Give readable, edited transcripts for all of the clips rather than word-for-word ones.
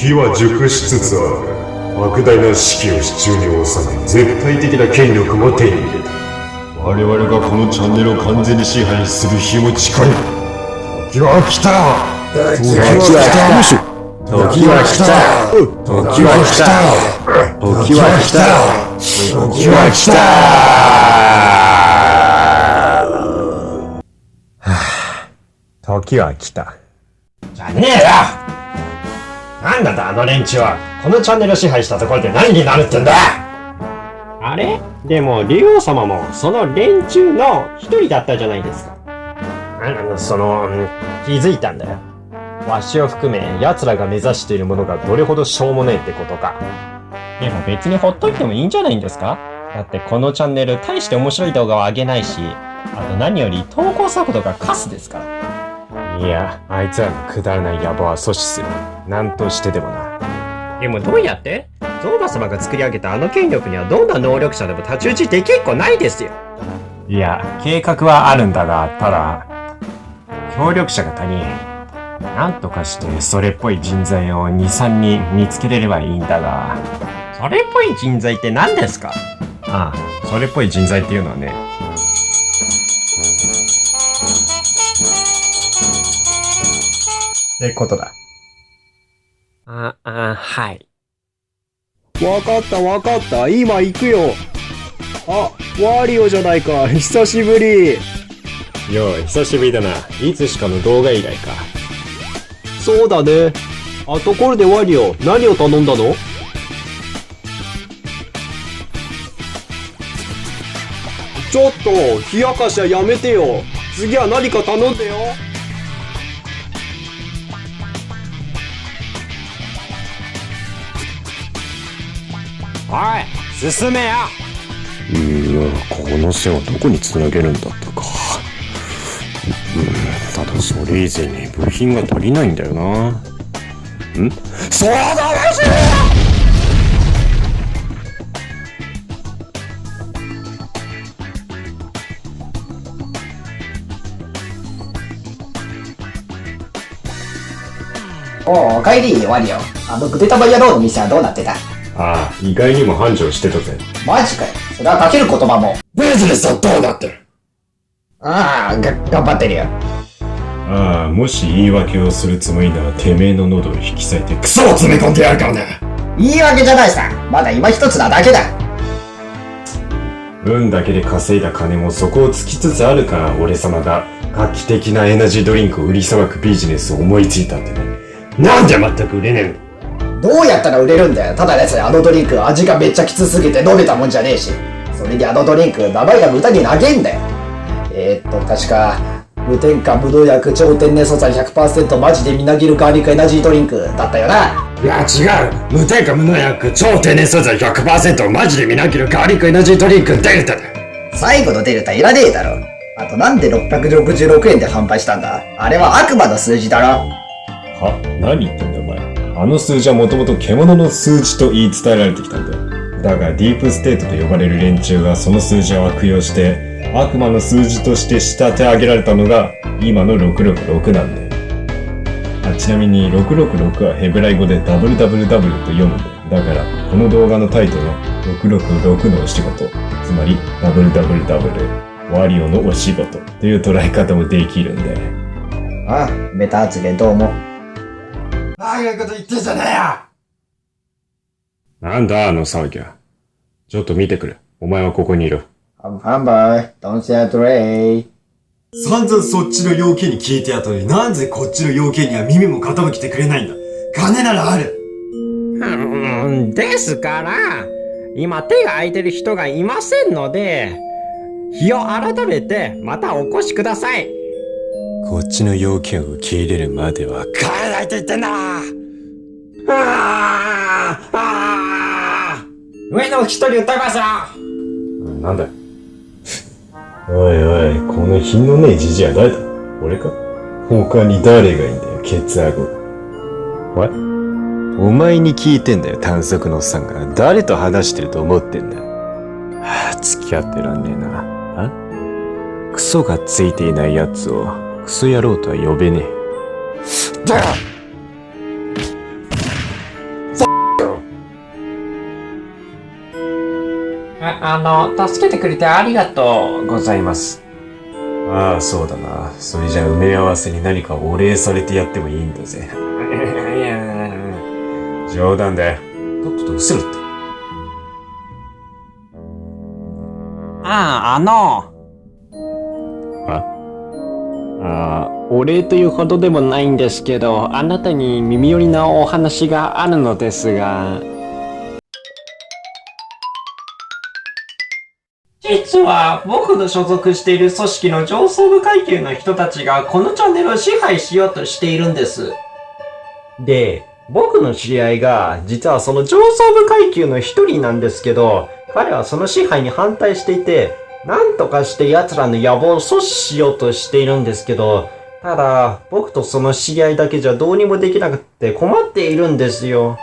時は熟しつつある。莫大な資金を手中に収め、絶対的な権力も手に入れた。我々がこのチャンネルを完全に支配する日も近い。時は来た。時は来た。時は来た。時は来た。時は来た。時は来た。時は来た。じゃねえよ。なんだあの連中は。このチャンネルを支配したところで何になるってんだ。あれでも竜王様もその連中の一人だったじゃないですか。気づいたんだよ。わしを含め奴らが目指しているものがどれほどしょうもねえってことか。でも別にほっといてもいいんじゃないんですか。だってこのチャンネル大して面白い動画を上げないし、あと何より投稿速度がカスですから。いや、あいつらのくだらない野望は阻止する。なんとしてでもな。でもどうやって？ゾーバ様が作り上げたあの権力にはどんな能力者でも太刀打ちできっこないですよ。いや、計画はあるんだが、ただ、協力者が足りん。なんとかしてそれっぽい人材を2、3人見つけれればいいんだが。それっぽい人材って何ですか？ああ、それっぽい人材っていうのはね。ってことだ。はい。わかった。今行くよ。あ、ワリオじゃないか。久しぶり。よい、久しぶりだな。いつしかの動画依頼か。そうだね。あ、ところでワリオ、何を頼んだの？ちょっと、冷やかしはやめてよ。次は何か頼んでよ。おい、進めよ。この線はどこにつなげるんだったか。ただそれ以前に部品が足りないんだよな。そうだらしい。お帰り、ワリオ。ぐでたま野郎の店はどうなってた？ああ、意外にも繁盛してたぜ。マジかよ。それはかける言葉も。ビジネスはどうなってる？頑張ってるよ。ああ、もし言い訳をするつもりならてめえの喉を引き裂いてクソを詰め込んでやるからね。言い訳じゃないさ。まだ今一つなだけだ。運だけで稼いだ金も底をつきつつあるから、俺様が画期的なエナジードリンクを売りさばくビジネスを思いついたってね。なんで全く売れねえの？どうやったら売れるんだよ。ただでさえあのドリンク味がめっちゃきつすぎて飲めたもんじゃねえし。それにあのドリンク名前が豚に投げんだよ。確か無添加無農薬超天然素材 100% マジでみなぎるガーリックエナジードリンクだったよな。いや違う。無添加無農薬超天然素材 100% マジでみなぎるガーリックエナジードリンクデルタだ。最後のデルタいらねえだろ。あとなんで666円で販売したんだ？あれは悪魔の数字だろ。は？何言ってんだお前。あの数字はもともと獣の数字と言い伝えられてきたんだよ。だがディープステートと呼ばれる連中がその数字を悪用して悪魔の数字として仕立て上げられたのが今の666なんだよ。ちなみに666はヘブライ語でダブルダブルダブルと読むんだよ。だからこの動画のタイトルは666のお仕事、つまりダブルダブルダブルワリオのお仕事という捉え方もできるんだよ。ああ、ベタ発言どうも。ああいうこと言ってんじゃねえよ。なんだあの騒ぎは。ちょっと見てくれ。お前はここにいる。ハンバー、don't say a tray。散々そっちの要件に聞いてやったのに、なんでこっちの要件には耳も傾けてくれないんだ。金ならある。ですから、今手が空いてる人がいませんので、日を改めてまたお越しください。こっちの要件を受け入れるまでは帰らないと言ってんだ。上の一人歌いますよ。なんだよ。おいおい、この品のねえじじいは誰だ？俺か？他に誰がいいんだよ、ケツアゴ。お前に聞いてんだよ、短足のおっさんが。誰と話してると思ってんだ。付き合ってらんねえな。クソがついていないやつをクソ野郎とは呼べねえ。助けてくれてありがとうございます。ああ、そうだな。それじゃ埋め合わせに何かお礼されてやってもいいんだぜ。冗談だよ。とっとと失せろって。お礼というほどでもないんですけど、あなたに耳寄りなお話があるのですが。実は僕の所属している組織の上層部階級の人たちがこのチャンネルを支配しようとしているんです。で、僕の知り合いが実はその上層部階級の一人なんですけど、彼はその支配に反対していて、なんとかして奴らの野望を阻止しようとしているんですけど、ただ僕とその知り合いだけじゃどうにもできなくて困っているんですよ。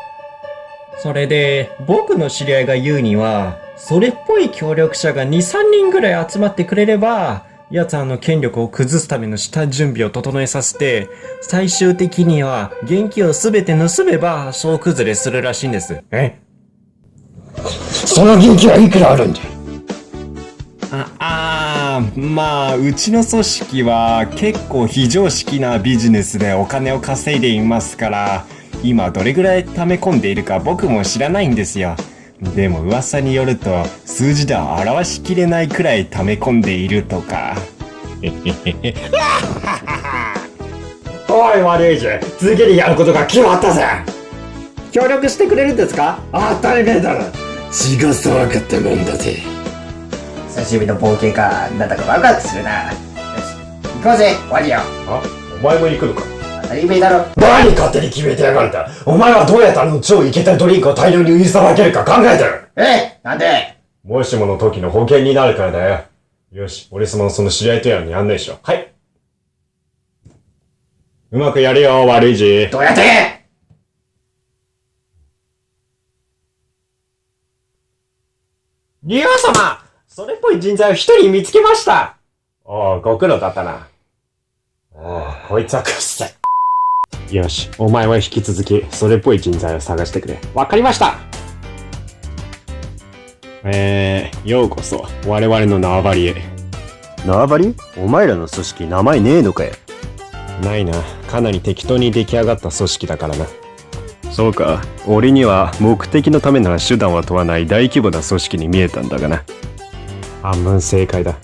それで僕の知り合いが言うには、それっぽい協力者が2、3人ぐらい集まってくれれば、奴らの権力を崩すための下準備を整えさせて、最終的には現金をすべて盗めば総崩れするらしいんです。その現金はいくらあるんだ？まあ、うちの組織は結構非常識なビジネスでお金を稼いでいますから、今どれぐらい溜め込んでいるか僕も知らないんですよ。でも噂によると数字では表しきれないくらい溜め込んでいるとか。おい悪いじゃん、次にやることが決まったぜ。協力してくれるんですか？当たり前だろ。血が騒がったもんだぜ。久しぶりの冒険か、なんだかワクワクするな。よし、行こうぜ、ワリオ。お前も行くのか？当たり前だろ。何勝手に決めてやがるんだ。お前はどうやってあの超イケてるドリンクを大量に売りさばけるか考えてる。なんで？もしもの時の保険になるからだよ。よし、俺様のその知り合いとやらに案内しろ。はい。うまくやるよ、悪い字。どうやって？竜王様、それっぽい人材を一人見つけました。おう、ご苦労だったな。おう、こいつはくっさい。よし、お前は引き続き、それっぽい人材を探してくれ。わかりました。ようこそ、我々の縄張りへ。縄張り？お前らの組織名前ねえのかよ。ないな、かなり適当に出来上がった組織だからな。そうか、俺には目的のためなら手段は問わない大規模な組織に見えたんだがな。半分正解だ。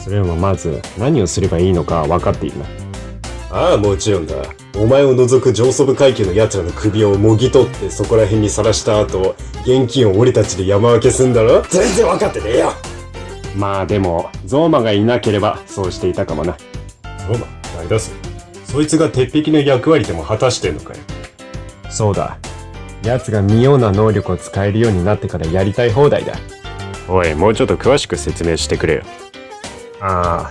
それよりもまず何をすればいいのか分かっているな。ああ、もちろんだ。お前を除く上層部階級の奴らの首をもぎ取ってそこら辺にさらした後、現金を俺たちで山分けすんだろ？全然分かってねえよ。まあでも、ゾーマがいなければそうしていたかもな。ゾーマ？何だそれ？そいつが鉄壁の役割でも果たしてんのかよ。そうだ。奴が妙な能力を使えるようになってからやりたい放題だ。おい、もうちょっと詳しく説明してくれよ。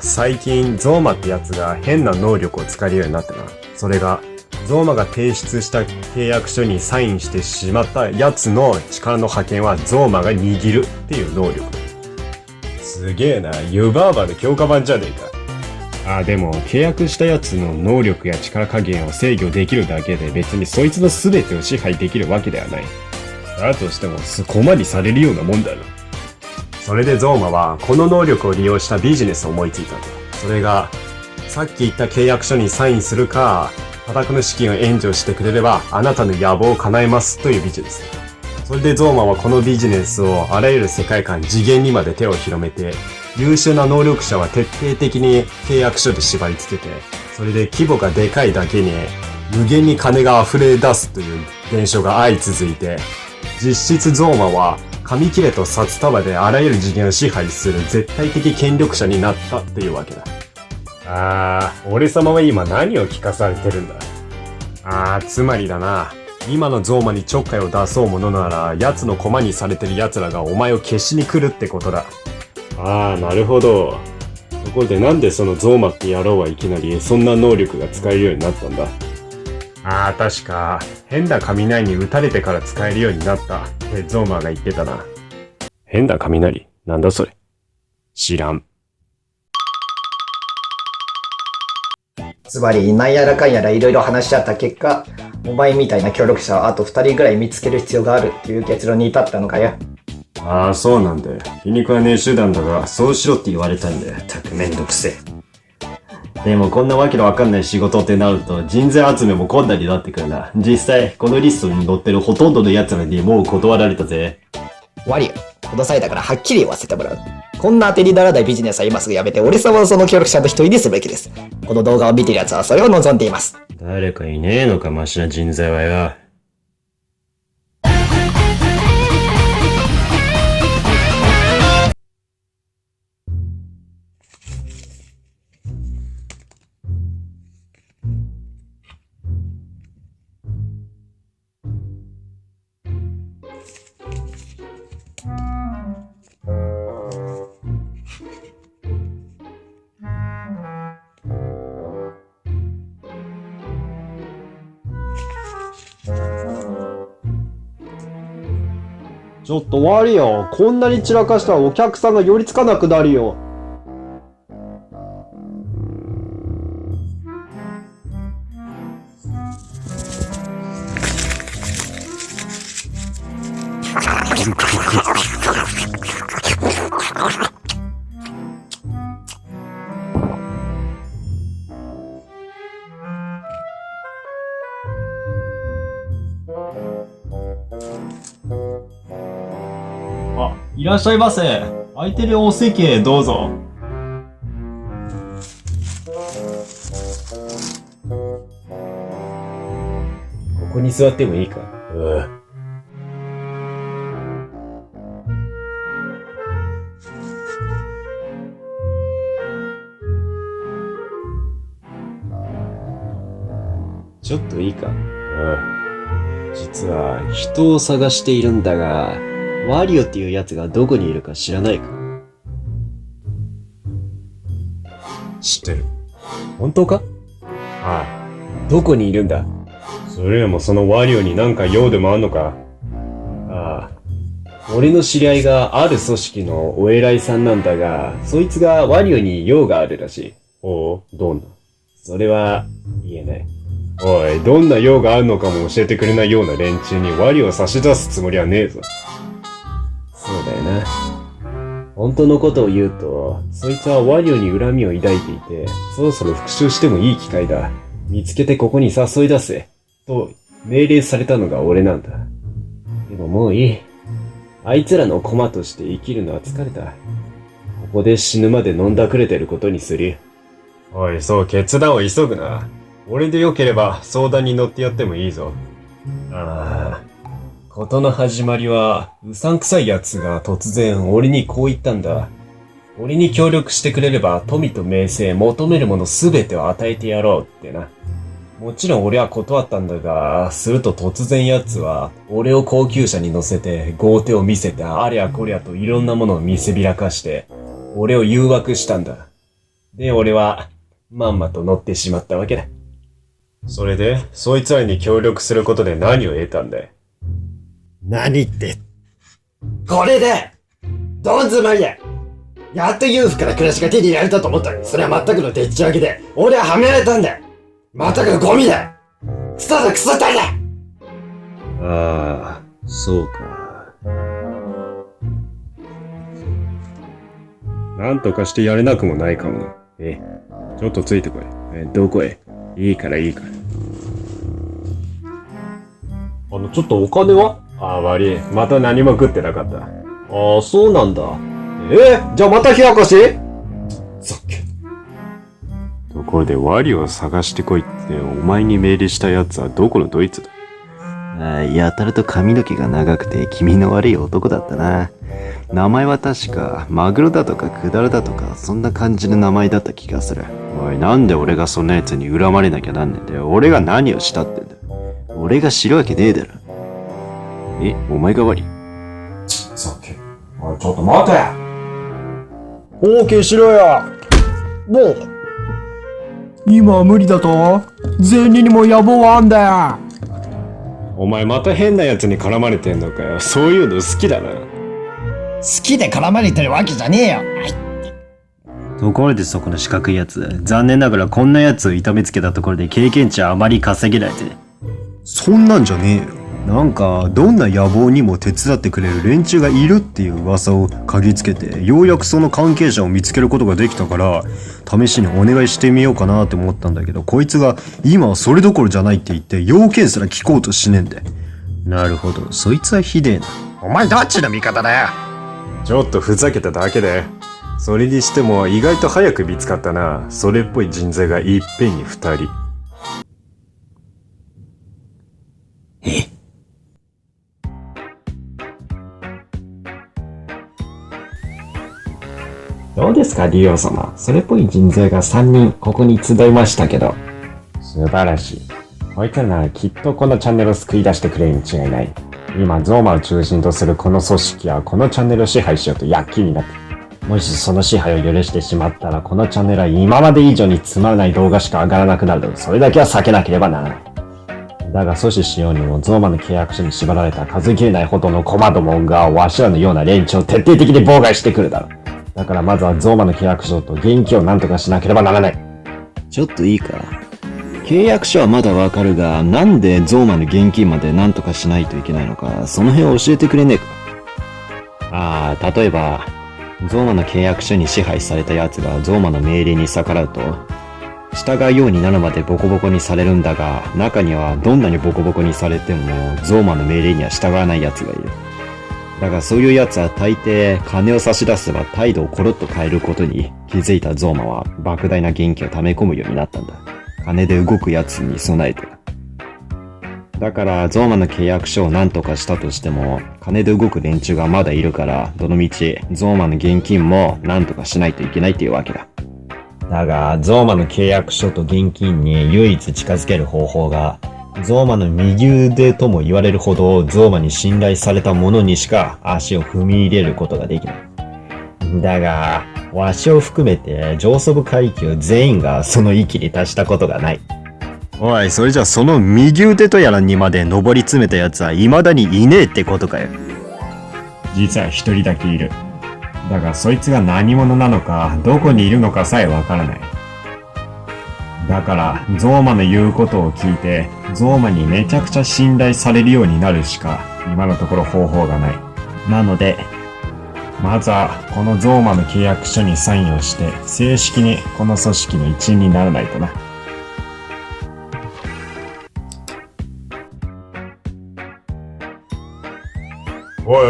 最近ゾーマってやつが変な能力を使えるようになってな。それが、ゾーマが提出した契約書にサインしてしまったやつの力の覇権はゾーマが握るっていう能力。すげえな、湯婆婆の強化版じゃねえか。でも契約したやつの能力や力加減を制御できるだけで別にそいつの全てを支配できるわけではない。だとしてもそこまでされるようなもんだろ。それでゾーマはこの能力を利用したビジネスを思いついたんだ。それが、さっき言った契約書にサインするか、多額の資金を援助してくれればあなたの野望を叶えますというビジネス。それでゾーマはこのビジネスをあらゆる世界観次元にまで手を広めて、優秀な能力者は徹底的に契約書で縛り付けて、それで規模がでかいだけに無限に金が溢れ出すという現象が相続いて、実質ゾーマは紙切れと札束であらゆる次元を支配する絶対的権力者になったっていうわけだ。俺様は今何を聞かされてるんだ？つまりだな。今のゾーマにちょっかいを出そうものなら、奴の駒にされてる奴らがお前を消しに来るってことだ。なるほど。ところでなんでそのゾーマって野郎はいきなりそんな能力が使えるようになったんだ？確か、変な雷に打たれてから使えるようになったってゾーマが言ってたな。変な雷？なんだそれ？知らん。つまり、なんやらかんやらいろいろ話し合った結果、お前みたいな協力者をあと2人ぐらい見つける必要があるっていう結論に至ったのかよ。ああ、そうなんだよ。気に食わねえ手段だが、そうしろって言われたんだよ。たくめんどくせえ。でもこんなわけのわかんない仕事ってなると人材集めも困難になってくるな。実際、このリストに載ってるほとんどの奴らにもう断られたぜ。ワリオ、この際だからはっきり言わせてもらう。こんな当てにならないビジネスは今すぐやめて、俺様をその協力者の一人にするべきです。この動画を見てる奴はそれを望んでいます。誰かいねえのか、マシな人材はよ。ちょっと悪いよ。こんなに散らかしたらお客さんが寄りつかなくなるよ。あ、いらっしゃいませ。空いてるお席へどうぞ。ここに座ってもいいか？ちょっといいか？実は人を探しているんだが、ワリオっていうやつがどこにいるか知らないか？知ってる。本当か？ああ。どこにいるんだ？それらもそのワリオになんか用でもあんのか？ああ。俺の知り合いがある組織のお偉いさんなんだが、そいつがワリオに用があるらしい。おう、どんな？それは言えない。おい、どんな用があるのかも教えてくれないような連中にワリを差し出すつもりはねえぞ。そうだよな。本当のことを言うと、そいつはワリオに恨みを抱いていて、そろそろ復讐してもいい機会だ。見つけてここに誘い出せ。と命令されたのが俺なんだ。でももういい。あいつらの駒として生きるのは疲れた。ここで死ぬまで飲んだくれてることにする。おい、そう、決断を急ぐな。俺でよければ相談に乗ってやってもいいぞ。ああ。事の始まりは、うさんくさい奴が突然俺にこう言ったんだ。俺に協力してくれれば富と名声、求めるものすべてを与えてやろうってな。もちろん俺は断ったんだが、すると突然奴は、俺を高級車に乗せて、豪邸を見せて、ありゃこりゃといろんなものを見せびらかして、俺を誘惑したんだ。で、俺は、まんまと乗ってしまったわけだ。それで、そいつらに協力することで何を得たんだい？何って。これでどん詰まりや。やっと裕福な暮らしが手に入れられたと思ったのに、それは全くのでっち上げで、俺ははめられたんだよ。全くのゴミだ。クソだクソだ。ああ、そうか。なんとかしてやれなくもないかも。ちょっとついてこい。どこへ？いいからいいから。ちょっとお金は？悪い。また何も食ってなかった。ああ、そうなんだ。じゃあまた冷やかし？ざっけ。ところでワリを探してこいってお前に命令したやつはどこのドイツだ？やたらと髪の毛が長くて気味の悪い男だったな。名前は確かマグロだとかクダラだとかそんな感じの名前だった気がする。おい、なんで俺がそんな奴に恨まれなきゃなんねんだよ。俺が何をしたってんだ。俺が知るわけねえだろ。お前が悪い？さっき。おい、ちょっと待て。OK しろよ。もう。今は無理だと？善人にも野望はあんだよ。お前また変な奴に絡まれてんのかよ。そういうの好きだな。好きで絡まれてるわけじゃねえよ。ところでそこの四角いやつ、残念ながらこんなやつを痛めつけたところで経験値はあまり稼げないぜ。そんなんじゃねえよ。なんかどんな野望にも手伝ってくれる連中がいるっていう噂を嗅ぎつけて、ようやくその関係者を見つけることができたから、試しにお願いしてみようかなって思ったんだけど、こいつが今はそれどころじゃないって言って要件すら聞こうとしねえんで。なるほど、そいつはひでえな。お前どっちの味方だよ。ちょっとふざけただけで。それにしても意外と早く見つかったな。それっぽい人材がいっぺんに2人。どうですか、リオ様。それっぽい人材が3人ここに集いましたけど。素晴らしい。こいつらならきっとこのチャンネルを救い出してくれるに違いない。今、ゾーマを中心とするこの組織はこのチャンネルを支配しようと躍起になっている。もしその支配を許してしまったら、このチャンネルは今まで以上につまらない動画しか上がらなくなる。それだけは避けなければならない。だが阻止しようにも、ゾーマの契約書に縛られた数え切れないほどの駒どもがわしらのような連中を徹底的に妨害してくるだろう。だからまずはゾーマの契約書と現金を何とかしなければならない。ちょっといいか。契約書はまだわかるが、なんでゾーマの現金まで何とかしないといけないのか、その辺を教えてくれねえか。例えば、ゾーマの契約書に支配された奴がゾーマの命令に逆らうと、従うようになるまでボコボコにされるんだが、中にはどんなにボコボコにされても、ゾーマの命令には従わない奴がいる。だがそういう奴は大抵金を差し出せば態度をコロッと変えることに気づいたゾーマは莫大な現金を溜め込むようになったんだ。金で動く奴に備えて。だからゾーマの契約書を何とかしたとしても、金で動く連中がまだいるから、どのみちゾーマの現金も何とかしないといけないっていうわけだ。だが、ゾーマの契約書と現金に唯一近づける方法が、ゾーマの右腕とも言われるほどゾーマに信頼された者にしか足を踏み入れることができない。だが、わしを含めて上層部階級全員がその域に達したことがない。おい、それじゃその右腕とやらにまで上り詰めた奴は未だにいねえってことかよ。実は一人だけいる。だがそいつが何者なのか、どこにいるのかさえわからない。だから、ゾーマの言うことを聞いて、ゾーマにめちゃくちゃ信頼されるようになるしか、今のところ方法がない。なので、まずは、このゾーマの契約書にサインをして、正式にこの組織の一員にならないとな。おいおい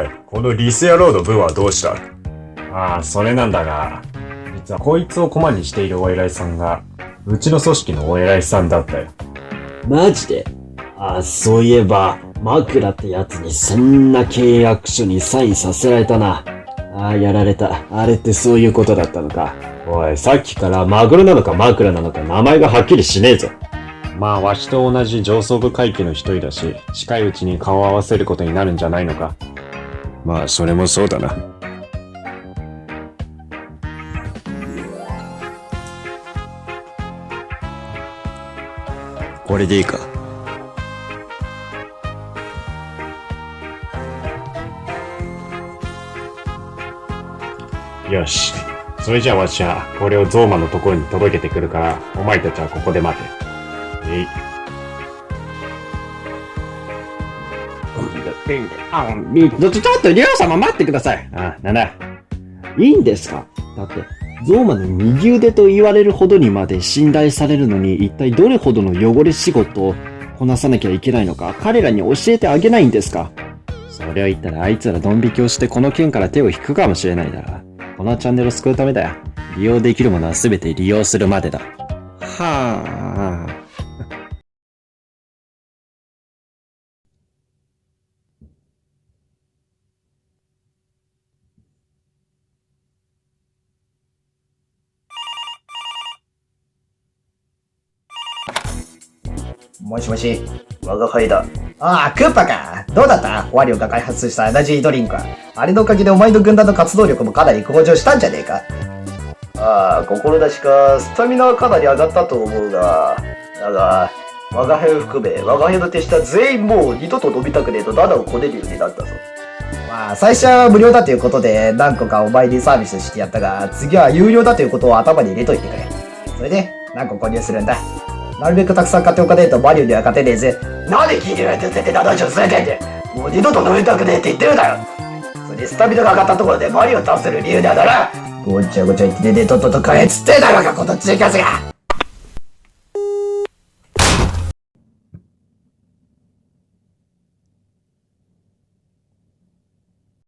おい、このリス野郎の分はどうした？ああ、それなんだが、実はこいつを駒にしているお偉いさんが、うちの組織のお偉いさんだったよ。マジで？そういえば、枕ってやつにそんな契約書にサインさせられたな。やられた。あれってそういうことだったのか。おい、さっきからマグロなのか枕なのか名前がはっきりしねえぞ。まあ、わしと同じ上層部階級の一人だし、近いうちに顔を合わせることになるんじゃないのか。まあ、それもそうだな。これでいいか。よし。それじゃあわしは、これをゾーマのところに届けてくるから、お前たちはここで待て。ちょっとリオ様待ってください。なんだ。いいんですか？だって、ゾーマの右腕と言われるほどにまで信頼されるのに、一体どれほどの汚れ仕事をこなさなきゃいけないのか、彼らに教えてあげないんですか？それを言ったらあいつらドン引きをしてこの件から手を引くかもしれないだろ。このチャンネルを救うためだよ。利用できるものは全て利用するまでだ。はあ。もしもし、我が輩だ。クッパか。どうだった？ワリオが開発したエナジードリンクは。あれのおかげでお前の軍団の活動力もかなり向上したんじゃねえか。志か、スタミナはかなり上がったと思うが、だが、我が輩を含め、我が輩の手下全員もう二度と飲みたくねえと7をこねるようになったぞ。最初は無料だということで何個かお前にサービスしてやったが、次は有料だということを頭に入れといてくれ。それで、何個購入するんだ。なるべくたくさん買っておかねえとマリオには勝てねえぜ。なんで聞いてないと絶対7条するけんで。もう二度と乗りたくねえって言ってるだろ。それでスタミナが上がったところでマリオを倒せる理由だな。ごちゃごちゃ言ってねえでとっとと買えっつってんだろか、このチーカスが。